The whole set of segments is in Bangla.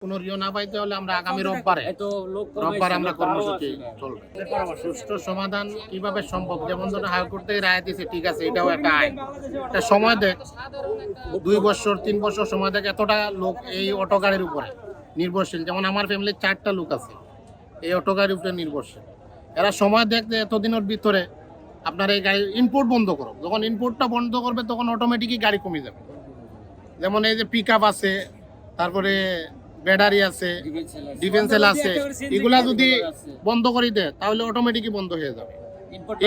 কোনো ঋণ না পাইতে হলে আমরা আগামী রোববারে আমরা কর্মসূচি চলবে। সুষ্ঠু সমাধান কিভাবে সম্ভব? যেমন ধরুন হাইকোর্ট থেকে রায় দিয়েছে, ঠিক আছে, এটাও একটা আইন, একটা সময় দেখ, 2 বছর 3 বছর সময় দেখ। এতটা লোক এই অটো গাড়ির উপরে নির্ভরশীল, যেমন আমার ফ্যামিলির 4টা লোক আছে এই অটো গাড়ির উপরে নির্ভরশীল। এরা সময় দেখতে এতদিনের ভিতরে আপনার এই গাড়ি ইনপুট বন্ধ করো, যখন ইনপুটটা বন্ধ করবে তখন অটোমেটিকই গাড়ি কমে যাবে। যেমন এই যে পিক আপ আছে, তারপরে ব্যাটারি আছে, ডিফেন্সেল আছে, এগুলা যদি বন্ধ করে দেয় তাহলে অটোমেটিকই বন্ধ হয়ে যাবে।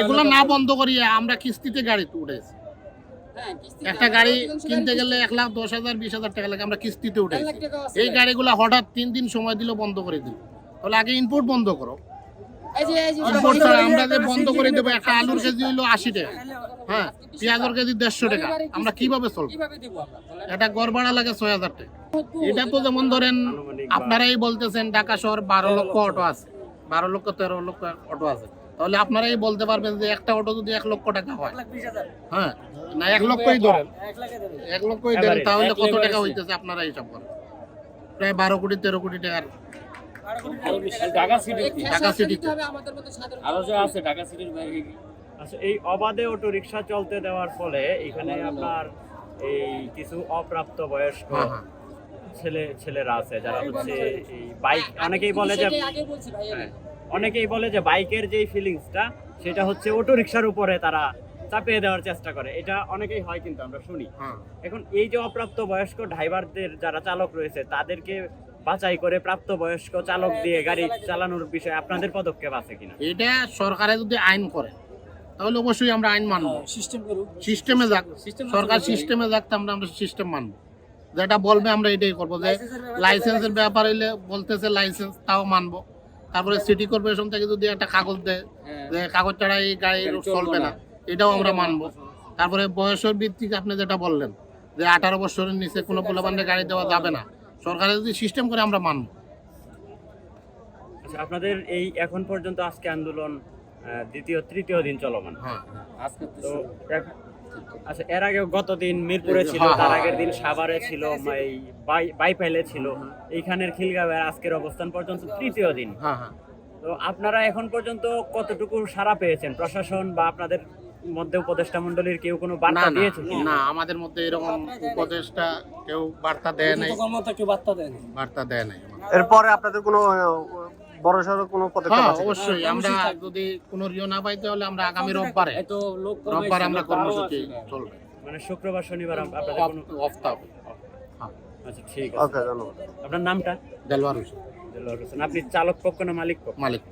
এগুলো না বন্ধ করিয়ে আমরা কিস্তিতে গাড়ি উঠেছি। একটা গাড়ি কিনতে গেলে 1,10,000 20,000 টাকা লাগে, আমরা কিস্তিতে উঠেছি। এই গাড়িগুলো হঠাৎ 3 দিন সময় দিল বন্ধ করে দিল। তাহলে আগে ইনপুট বন্ধ করো। ইনপুট ছাড়া আমরা যে বন্ধ করে দেবো, একটা আলুর কেজি হইলো 80 টাকা, হ্যাঁ, পেঁয়াজের কেজি 150 টাকা, আমরা কিভাবে চলবো? এটা গড় ভাড়া লাগে 6,000 টাকা। এটা তো যেমন ধরেন আপনারাই বলতেছেন ঢাকা শহর 12 লক্ষ অটো আছে, 12 লক্ষ 13 লক্ষ অটো আছে, তাহলে আপনারাই বলতে পারবেন যে একটা অটো যদি 1 লক্ষ টাকা হয়, হ্যাঁ, না 1 লক্ষই ধরেন, 1 লক্ষই ধরেন, তাহলে কত টাকা হইতেছে আপনারা হিসাব করেন। প্রায় 12 কোটি 13 কোটি টাকার ঢাকা সিটিতে আরো যে আছে ঢাকা সিটির বাইরে। আচ্ছা, এই অবাধে অটো রিকশা চলতে দেওয়ার ফলে এখানে আপনার এই কিছু অপ্রাপ্ত বয়স্ক ছেলেরা আছে যারা হচ্ছে এই বাইক, অনেকেই বলে যে বাইকের যে ফিলিংসটা সেটা হচ্ছে অটো রিকশার উপরে তারা চাপিয়ে দেওয়ার চেষ্টা করে। এটা অনেকেই হয়, কিন্তু আমরা শুনি। এখন এই যে অপ্রাপ্ত বয়স্ক ড্রাইভারদের যারা চালক রয়েছে তাদেরকে বাছাই করে প্রাপ্ত বয়স্ক চালক দিয়ে গাড়ি চালানোর বিষয়ে আপনাদের পদক্ষেপ আছে কিনা? এটা সরকারে যদি আইন করে তাহলে অবশ্যই আমরা আইন মানবো। সিস্টেমে যাক, সরকার সিস্টেমে যাক, আমরা সিস্টেম মানবো। যেটা বলবে আমরা এটাই করবো। যে লাইসেন্সের ব্যাপার হইলে বলতেছে লাইসেন্স, তাও মানবো। তারপরে সিটি কর্পোরেশন থেকে যদি একটা কাগজ দেয় যে কাগজ ছাড়া এই গাড়ি চলবে না, এটাও আমরা মানবো। তারপরে বয়সের ভিত্তিতে আপনি যেটা বললেন যে 18 বছরের নিচে কোনো পোলাপানকে গাড়ি দেওয়া যাবে না, সরকারের যদি সিস্টেম করে আমরা মানবো। আচ্ছা, আপনাদের এই এখন পর্যন্ত আজকে আন্দোলন তৃতীয় দিন চলমান। তো আচ্ছা, এর আগে গত দিন মিরপুরে ছিল, তার আগের দিন সাভারে ছিল, এই বাইপাইলে ছিল, এইখানের খিলগাঁওয়ের আজকের অবস্থান পর্যন্ত তৃতীয় দিন। তো আপনারা এখন পর্যন্ত কতটুকু সাড়া পেয়েছেন? প্রশাসন বা আপনাদের মধ্যে উপদেষ্টা মণ্ডলীর কেউ কোনো বার্তা দিয়েছে? না, আমাদের মধ্যে এরকম উপদেষ্টা কেউ বার্তা দেয় নাই, বার্তা দেয় নাই। এরপরে আপনাদের কোনো বড়সড় কোনো পদক্ষেপ আছে? অবশ্যই, আমরা যদি কোনো ঋণ না পাইতে হলে আমরা আগামী রোববারে আমরা কর্মসূচি চলবে। মানে শুক্রবার শনিবার আপনাদের কোনো অফ থাকবে। আচ্ছা, ঠিক আছে। ওকে, ধন্যবাদ। আপনার নামটা? দেলোয়ার হোসেন। আপনি চালক পক্ষ না মালিক পক্ষ? মালিক।